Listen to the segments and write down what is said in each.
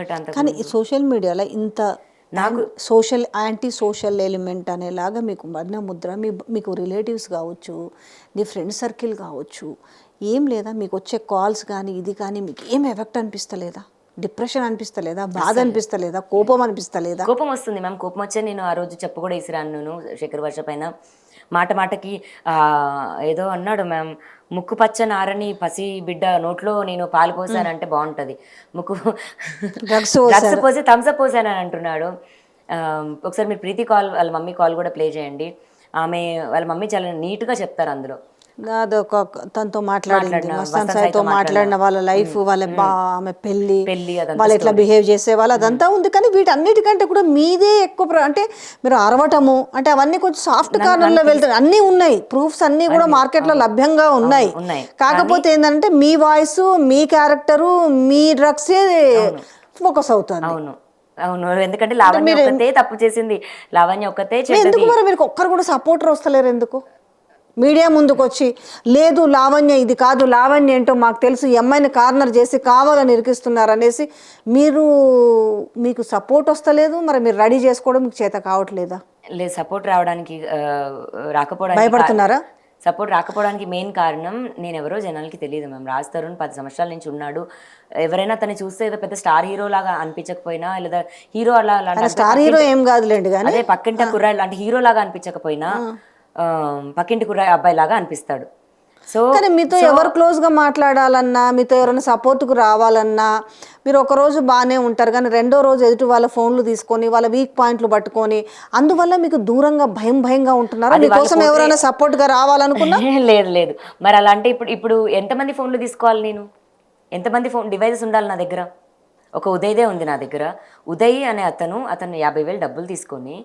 పెట్టా అంత. కానీ ఈ సోషల్ మీడియాలో ఇంత నాకు యాంటీ సోషల్ ఎలిమెంట్ అనేలాగా మీకు మరణ ముద్ర, మీకు రిలేటివ్స్ కావచ్చు, నీ ఫ్రెండ్ సర్కిల్ కావచ్చు, ఏం లేదా మీకు వచ్చే కాల్స్ కానీ ఇది కానీ మీకు ఏం ఎఫెక్ట్ అనిపిస్తలేదా? డిప్రెషన్ అనిపిస్తలేదా? బాధ అనిపిస్తలేదా? కోపం అనిపిస్తలేదా? కోపం వస్తుంది మ్యామ్. కోపం వచ్చే నేను ఆ రోజు చెప్పు కూడా ఇసిరాను. నేను శేఖర్ వర్ష పైన మాట మాటకి ఏదో అన్నాడు మ్యామ్, ముక్కు పచ్చని ఆరని పసి బిడ్డ నోట్లో నేను పాలు పోసానంటే బాగుంటుంది, ముక్కు డ్రగ్స్ పోసి థమ్స్అప్ పోసానని అంటున్నాడు. ఒకసారి మీరు ప్రీతి కాల్, వాళ్ళ మమ్మీ కాల్ కూడా ప్లే చేయండి. వాళ్ళ మమ్మీ చాలా నీట్గా చెప్తారు అందులో. అదొక తనతో మాట్లాడింది, మస్తాన్ సాయితో మాట్లాడిన వాళ్ళ లైఫ్, వాళ్ళ ఆమె పెళ్ళి, వాళ్ళు ఎట్లా బిహేవ్ చేసేవాళ్ళు, అదంతా ఉంది. కానీ వీటన్నిటికంటే కూడా మీదే ఎక్కువ, అంటే మీరు అరవటము అంటే అవన్నీ కొంచెం సాఫ్ట్ కార్నర్లో వెళ్తాయి. అన్నీ ఉన్నాయి, ప్రూఫ్స్ అన్నీ కూడా మార్కెట్లో లభ్యంగా ఉన్నాయి. కాకపోతే ఏంటంటే మీ వాయిస్, మీ క్యారెక్టరు, మీ డ్రగ్సే ఫోకస్ అవుతుంది. అవును, ఎందుకంటే లావణ్య ఒక్కతే తప్పు చేసింది, లావణ్య ఒక్కతే. ఎందుకు మరి మీరు ఒక్కరు కూడా సపోర్టర్ వస్తలేరు ఎందుకు? మీడియా ముందుకు వచ్చి లేదు లావణ్య ఇది కాదు, లావణ్య ఏంటో మాకు తెలుసు, ఈ అమ్మాయిని కార్నర్ చేసి కావాలని ఇరికిస్తున్నారు అనేసి మీకు సపోర్ట్ వస్తలేదు. మరి మీరు రెడీ చేసుకోవడం మీకు చేత కావట్లేదా? లేదు, సపోర్ట్ రావడానికి రాకపోవడానికి భయపడుతున్నారా? సపోర్ట్ రాకపోవడానికి మెయిన్ కారణం నేను ఎవరో జనాలకి తెలియదు మ్యామ్. రాజ్ తరుణ్ 10 సంవత్సరాల నుంచి ఉన్నాడు. ఎవరైనా తను చూస్తే ఏదో పెద్ద స్టార్ హీరో లాగా అనిపించకపోయినా, లేదా హీరో అలా స్టార్ హీరో ఏం కాదులేండి, కానీ అదే పక్కింటి కుర్రాయి లాంటి హీరో లాగా అనిపించకపోయినా పక్కింటి కుర్రాయి అబ్బాయి లాగా అనిపిస్తాడు. సో కానీ మీతో ఎవరు క్లోజ్గా మాట్లాడాలన్నా, మీతో ఎవరైనా సపోర్ట్కు రావాలన్నా మీరు ఒకరోజు బాగానే ఉంటారు, కానీ రెండో రోజు ఎదుటి వాళ్ళ ఫోన్లు తీసుకొని వాళ్ళ వీక్ పాయింట్లు పట్టుకొని, అందువల్ల మీకు దూరంగా భయంగా ఉంటున్నారు. మీకోసం ఎవరైనా సపోర్ట్గా రావాలనుకున్నా లేదు లేదు. మరి అలా అంటే ఇప్పుడు ఎంతమంది ఫోన్లు తీసుకోవాలి నేను? ఎంతమంది ఫోన్ డివైజెస్ ఉండాలి నా దగ్గర? ఒక ఉదయ్దే ఉంది నా దగ్గర. ఉదయ్ అనే అతను 50,000 డబ్బులు తీసుకొని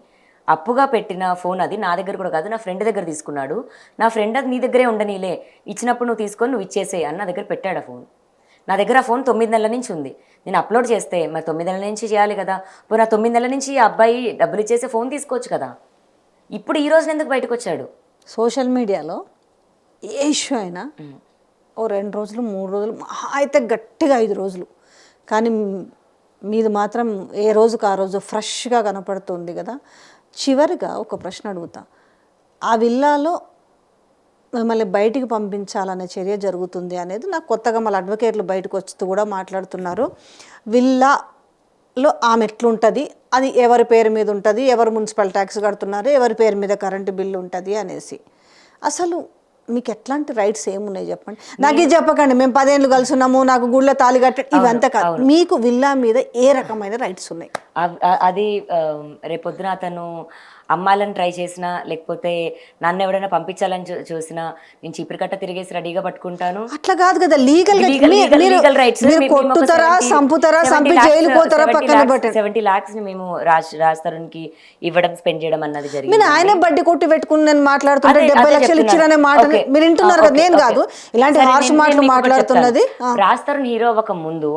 అప్పుగా పెట్టిన ఫోన్, అది నా దగ్గర కూడా కాదు, నా ఫ్రెండ్ దగ్గర తీసుకున్నాడు. నా ఫ్రెండ్ అది నీ దగ్గరే ఉండనీలే, ఇచ్చినప్పుడు నువ్వు తీసుకొని నువ్వు ఇచ్చేసే అని నా దగ్గర పెట్టాడు ఆ ఫోన్. నా దగ్గర ఆ ఫోన్ 9 నెలల నుంచి ఉంది. నేను అప్లోడ్ చేస్తే మరి 9 నెలల నుంచి చేయాలి కదా. ఇప్పుడు నా 9 నెలల నుంచి ఆ అబ్బాయి డబ్బులు ఇచ్చేసే ఫోన్ తీసుకోవచ్చు కదా. ఇప్పుడు ఈ రోజున ఎందుకు బయటకు వచ్చాడు? సోషల్ మీడియాలో ఏ ఇష్యూ అయినా ఓ 2 రోజులు 3 రోజులు, మహా అయితే గట్టిగా 5 రోజులు, కానీ మీది మాత్రం ఏ రోజుకు ఆ రోజు ఫ్రెష్గా కనపడుతుంది కదా. చివరిగా ఒక ప్రశ్న అడుగుతా, ఆ విల్లాలో మిమ్మల్ని బయటికి పంపించాలనే చర్య జరుగుతుంది అనేది నాకు కొత్తగా మళ్ళీ అడ్వకేట్లు బయటకు వస్తూ కూడా మాట్లాడుతున్నారు. విల్లాలో ఆమె ఎట్లుంటుంది, అది ఎవరి పేరు మీద ఉంటుంది, ఎవరు మున్సిపల్ ట్యాక్స్ కడుతున్నారు, ఎవరి పేరు మీద కరెంటు బిల్లు ఉంటుంది అనేసి, అసలు మీకు ఎట్లాంటి రైట్స్ ఏమున్నాయి చెప్పండి. నాకు ఇది చెప్పకండి మేము 10 ఏళ్ళు కలిసి ఉన్నాము, నాకు గుళ్ళ తాళి కట్ట, ఇవంతా కాదు. మీకు విల్లా మీద ఏ రకమైన రైట్స్ ఉన్నాయి? అది రేపొద్దున అతను అమ్మాలని ట్రై చేసినా, లేకపోతే నన్ను ఎవరైనా పంపించాలని చూసినా నేను చీపురు కట్ట తిరిగేసి రెడీగా పట్టుకుంటాను. అట్లా కాదు కదా, లీగల్ రైట్స్. 70 lakhs ని మేము రాజ్ తరుణ్ కి ఇవ్వడం, స్పెండ్ చేయడం అన్నది జరిగింది. ఆయన బడ్డీ కొట్టి పెట్టుకుని నేను మాట్లాడుతుంటే 70 లక్షలు ఇచ్చిరనే మాట మీరు వింటున్నారు కదా, నేను కాదు ఇలాంటి హార్ష్ మాటలు మాట్లాడుతున్నది. రాజ్ తరుణ్ హీరో అవ్వక ముందు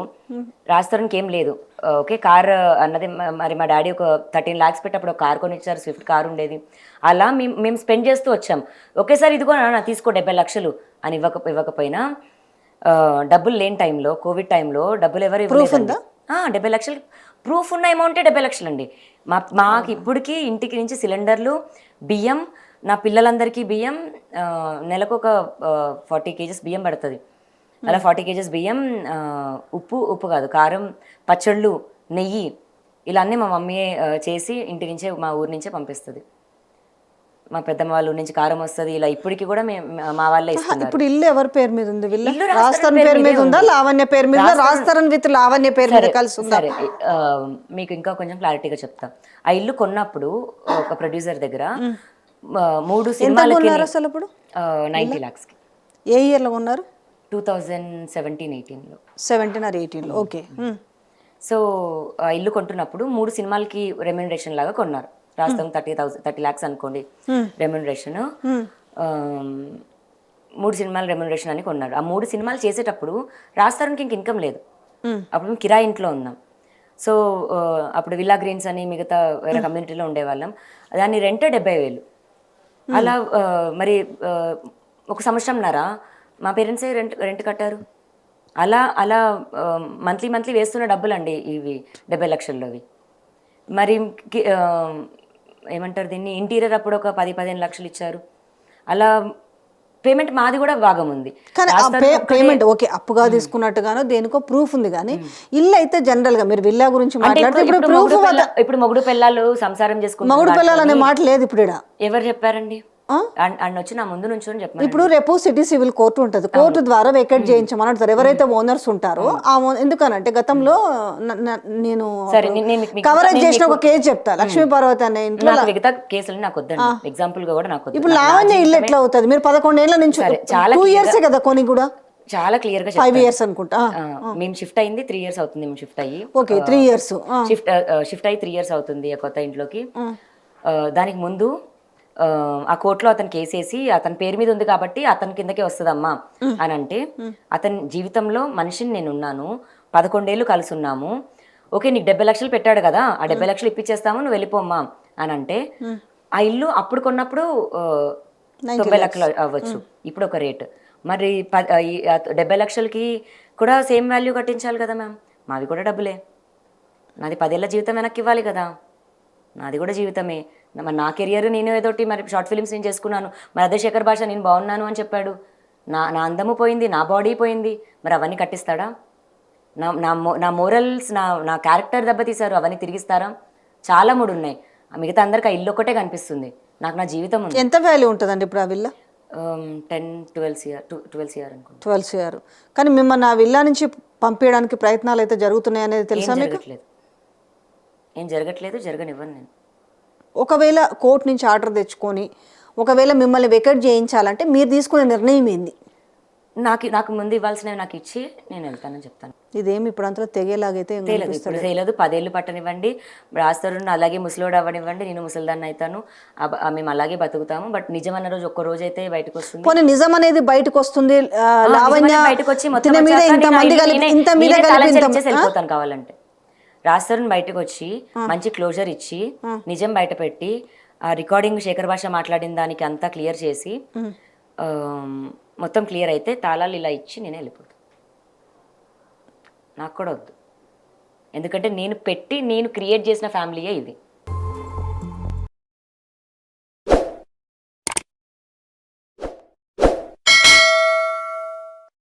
రాజ్ తరుణ్కి ఏం లేదు. ఓకే, కార్ అన్నది మరి మా డాడీ ఒక 13 lakhs పెట్టి అప్పుడు ఒక కార్ కొనిచ్చారు, స్విఫ్ట్ కార్ ఉండేది. అలా మేము స్పెండ్ చేస్తూ వచ్చాం. ఒకేసారి ఇదిగో నా తీసుకో 70 లక్షలు అని ఇవ్వకపోయినా, డబ్బులు లేని టైంలో, కోవిడ్ టైంలో డబ్బులు ఎవరు ఇవ్వలేదు. 70 లక్షలు ప్రూఫ్ ఉన్న అమౌంటే 70 లక్షలు అండి. మాకు ఇప్పటికీ ఇంటికి నుంచి సిలిండర్లు, బియ్యం, నా పిల్లలందరికీ బియ్యం, నెలకు ఒక 40 kgs బియ్యం పడుతుంది. అలా 40 kgs బియ్యం, ఉప్పు కాదు కారం, పచ్చళ్ళు, నెయ్యి, ఇలా అన్నీ మా మమ్మీ చేసి ఇంటి నుంచే, మా ఊరి నుంచే పంపిస్తుంది. మా పెద్దమ్మ వాళ్ళ ఊరి నుంచి కారం వస్తుంది. ఇలా ఇప్పటికి కూడా మా వాళ్ళే ఇస్తున్నారు. ఇప్పుడు ఇల్లు ఎవరి పేరు మీద ఉంది? రాజ్ తరుణ్ పేరు మీద ఉందా, లావణ్య పేరు మీద? రాజ్ తరుణ్ విత్ లావణ్య పేరు మీద కలిసి ఉందా? సరే, మీకు ఇంకా కొంచెం క్లారిటీగా చెప్తా. ఆ ఇల్లు కొన్నప్పుడు ఒక ప్రొడ్యూసర్ దగ్గర 3 సినిమాలకి అసలు ఇప్పుడు 90 lakhs. ఏ ఇయర్లో కొన్నారు? 2017-18లో. 17 or 18లో. ఓకే. సో ఇల్లు కొంటున్నప్పుడు 3 సినిమాలకి రెమ్యూనరేషన్ లాగా కొన్నారు. రాష్ట్రం 30 lakhs అనుకోండి రెమ్యూనరేషన్. 3 సినిమాల రెమ్యూనరేషన్ అని కొన్నారు. ఆ 3 సినిమాలు చేసేటప్పుడు రాజ్ తరుణ్కి ఇంక ఇన్కమ్ లేదు. అప్పుడు మేము కిరాయి ఇంట్లో ఉన్నాం. సో అప్పుడు విల్లా గ్రీన్స్ అని మిగతా వేరే కమ్యూనిటీలో ఉండేవాళ్ళం. దాన్ని రెంటే 70,000. అలా మరి 1 సంవత్సరంన్నర మా పేరెంట్సే రెంట్ కట్టారు. అలా అలా మంత్లీ మంత్లీ వేస్తున్న డబ్బులు అండి ఇవి 70 లక్షల్లోవి. మరి ఏమంటారు దీన్ని, ఇంటీరియర్ అప్పుడు ఒక 10-15 లక్షలు ఇచ్చారు. అలా పేమెంట్ మాది కూడా భాగం ఉంది. కానీ ఆ పేమెంట్ ఓకే, అప్పుగా తీసుకున్నట్టుగానో దేనికో ప్రూఫ్ ఉంది. కానీ ఇల్లు అయితే జనరల్ గా మీరు విల్లా గురించి మాట్లాడితే ఇప్పుడు ప్రూఫ్, ఇప్పుడు మొగుడు పిల్లలు సంసారం చేసుకుంటారు, మొగుడు పిల్లలు అనే మాట లేదు ఇప్పుడు ఈడ. ఎవరు చెప్పారండి? అన్న వచ్చి నా ముందు నుంచి చెప్పారు. ఇప్పుడు రేపు సిటీ సివిల్ కోర్టు ఉంటుంది, కోర్టు ద్వారా వెకేట్ చేయించమని అంటారు ఎవరైతే ఓనర్స్ ఉంటారో. ఎందుకనంటే గతంలో నేను కవరేజ్ చేసిన ఒక కేసు చెప్తా. లక్ష్మీ పార్వతి అనే ఇంట్లో మిగతా కేసులు నాకు వద్దండి, ఎగ్జాంపుల్ గా కూడా నాకు వద్దు. ఇప్పుడు లావణ్య ఇల్లు ఎట్లా అవుతుంది? మీరు 11 ఏళ్ల నుంచి, 2 years కదా కొని కూడా, చాలా క్లియర్ గా 5 years అనుకుంటా. మేము షిఫ్ట్ అయింది 3 years అవుతుంది. మేము షిఫ్ట్ అయ్యి ఓకే 3 years షిఫ్ట్ అయ్యి 3 years అవుతుంది ఆ కొత్త ఇంట్లోకి. దానికి ముందు ఆ కోర్టులో అతను కేసేసి అతని పేరు మీద ఉంది కాబట్టి అతని కిందకే వస్తుందమ్మా అని అంటే, అతని జీవితంలో మనిషిని నేను ఉన్నాను, 11 ఏళ్ళు కలిసి ఉన్నాము, ఓకే నీకు 70 లక్షలు పెట్టాడు కదా, ఆ 70 లక్షలు ఇప్పించేస్తాము, నువ్వు వెళ్ళిపోమ్మా అని అంటే, ఆ ఇల్లు అప్పుడు కొన్నప్పుడు 90 లక్షలు అవ్వచ్చు, ఇప్పుడు ఒక రేటు. మరి 70 లక్షలకి కూడా సేమ్ వాల్యూ కట్టించాలి కదా మ్యామ్. మావి కూడా డబ్బులే, నాది 10 ఏళ్ళ జీవితం వెనక్కి ఇవ్వాలి కదా, నాది కూడా జీవితమే. మరి నా కెరియర్ నేను ఏదోటి మరి షార్ట్ ఫిల్మ్స్ నేను చేసుకున్నాను, మరి అదే శేఖర్ భాష నేను బాగున్నాను అని చెప్పాడు, నా అందము పోయింది, నా బాడీ పోయింది, మరి అవన్నీ కట్టిస్తాడా? నా మోరల్స్, నా క్యారెక్టర్ దెబ్బతీశారు, అవన్నీ తిరిగిస్తారా? చాలా మూడు ఉన్నాయి. మిగతా అందరికి ఆ ఇల్లు ఒక్కటే కనిపిస్తుంది, నాకు నా జీవితం ఉంది. ఎంత వాల్యూ ఉంటుందండి ఇప్పుడు ఆ విల్లా? 12 CR అనుకుంటా. 12 CR. కానీ మిమ్మల్ని ఆ విల్లా నుంచి పంపించడానికి ప్రయత్నాలు అయితే జరుగుతున్నాయి అనేది తెలుసా మీకు? ఏం జరగట్లేదు, జరగనివ్వను నేను. ఒకవేళ కోర్టు నుంచి ఆర్డర్ తెచ్చుకొని ఒకవేళ మిమ్మల్ని వెకేట్ చేయించాలంటే మీరు తీసుకునే నిర్ణయం ఏంది? నాకు ముందు ఇవ్వాల్సినవి నాకు ఇచ్చి నేను వెళ్తానని చెప్తాను. ఇదేమి ఇప్పుడు అంతా తెగేలాగైతే తెలియదు. 10 ఏళ్ళు పట్టనివ్వండి, రాస్తారు అలాగే ముసలోడు అవ్వనివ్వండి, నేను ముసలిదాన్ని అవుతాను, మేము అలాగే బతుకుతాము. బట్ నిజం అన్న రోజు ఒక్క రోజు అయితే బయటకు వస్తుంది. పోనీ నిజం అనేది బయటకు వస్తుంది, బయటకు వచ్చి మొత్తం వెళ్ళిపోతాను కావాలంటే. రాస్తారుని బయటకు వచ్చి మంచి క్లోజర్ ఇచ్చి నిజం బయట పెట్టి ఆ రికార్డింగ్ శేఖర్ భాష మాట్లాడిన దానికి అంతా క్లియర్ చేసి మొత్తం క్లియర్ అయితే తాళాలు ఇలా ఇచ్చి నేనే వెళ్ళిపోతాను. నాకు కూడా వద్దు, ఎందుకంటే నేను క్రియేట్ చేసిన ఫ్యామిలీయే ఇది.